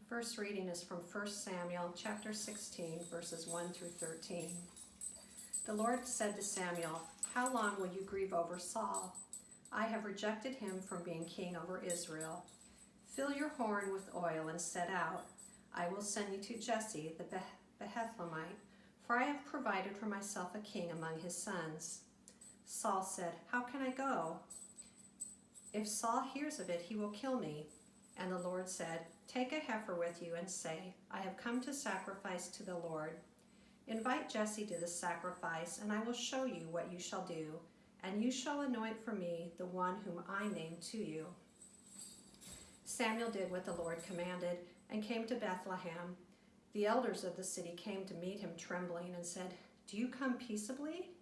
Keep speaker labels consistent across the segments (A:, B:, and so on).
A: First reading is from 1 Samuel chapter 16, verses 1 through 13. The Lord said to Samuel, "How long will you grieve over Saul? I have rejected him from being king over Israel. Fill your horn with oil and set out. I will send you to Jesse the Bethlehemite, for I have provided for myself a king among his sons." Saul said, "How can I go? If Saul hears of it, he will kill me." And the Lord said, "Take a heifer with you and say, 'I have come to sacrifice to the Lord.' Invite Jesse to the sacrifice, and I will show you what you shall do, and you shall anoint for me the one whom I name to you." Samuel did what the Lord commanded and came to Bethlehem. The elders of the city came to meet him trembling and said, "Do you come peaceably?"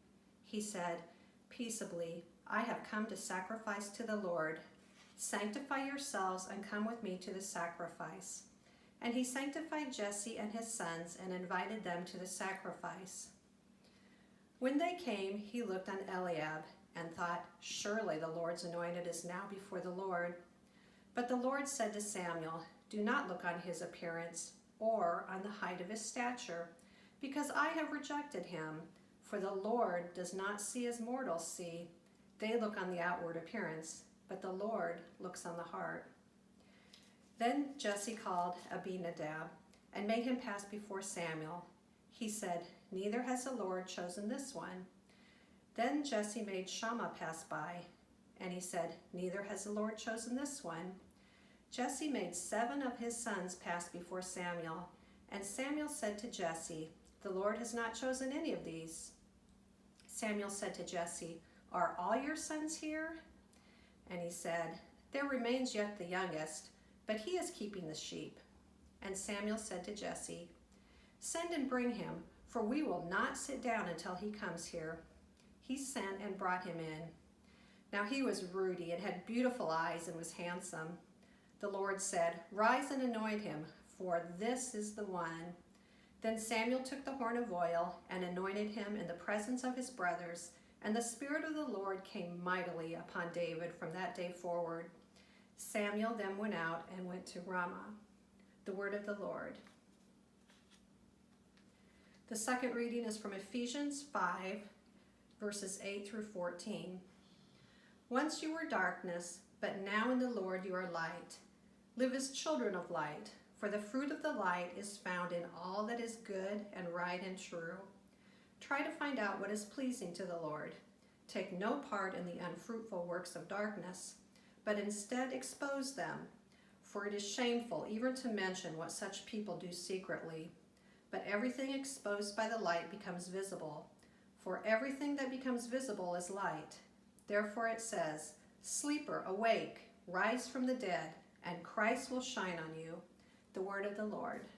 A: He said, "Peaceably. I have come to sacrifice to the Lord. Sanctify yourselves and come with me to the sacrifice." And he sanctified Jesse and his sons and invited them to the sacrifice. When they came, he looked on Eliab and thought, "Surely the Lord's anointed is now before the Lord." But the Lord said to Samuel, "Do not look on his appearance or on the height of his stature, because I have rejected him. For the Lord does not see as mortals see. They look on the outward appearance, but the Lord looks on the heart." Then Jesse called Abinadab and made him pass before Samuel. He said, "Neither has the Lord chosen this one." Then Jesse made Shammah pass by, and he said, "Neither has the Lord chosen this one." Jesse made 7 of his sons pass before Samuel, and Samuel said to Jesse, "The Lord has not chosen any of these." Samuel said to Jesse, "Are all your sons here?" And he said, "There remains yet the youngest, but he is keeping the sheep." And Samuel said to Jesse, "Send and bring him, for we will not sit down until he comes here." He sent and brought him in. Now he was ruddy and had beautiful eyes and was handsome. The Lord said, "Rise and anoint him, for this is the one." Then Samuel took the horn of oil and anointed him in the presence of his brothers, and the Spirit of the Lord came mightily upon David from that day forward. Samuel then went out and went to Ramah. The word of the Lord. The second reading is from Ephesians 5, verses 8 through 14. "Once you were darkness, but now in the Lord you are light. Live as children of light, for the fruit of the light is found in all that is good and right and true. Try to find out what is pleasing to the Lord. Take no part in the unfruitful works of darkness, but instead expose them. For it is shameful even to mention what such people do secretly. But everything exposed by the light becomes visible, for everything that becomes visible is light. Therefore it says, 'Sleeper, awake, rise from the dead, and Christ will shine on you.'" The word of the Lord.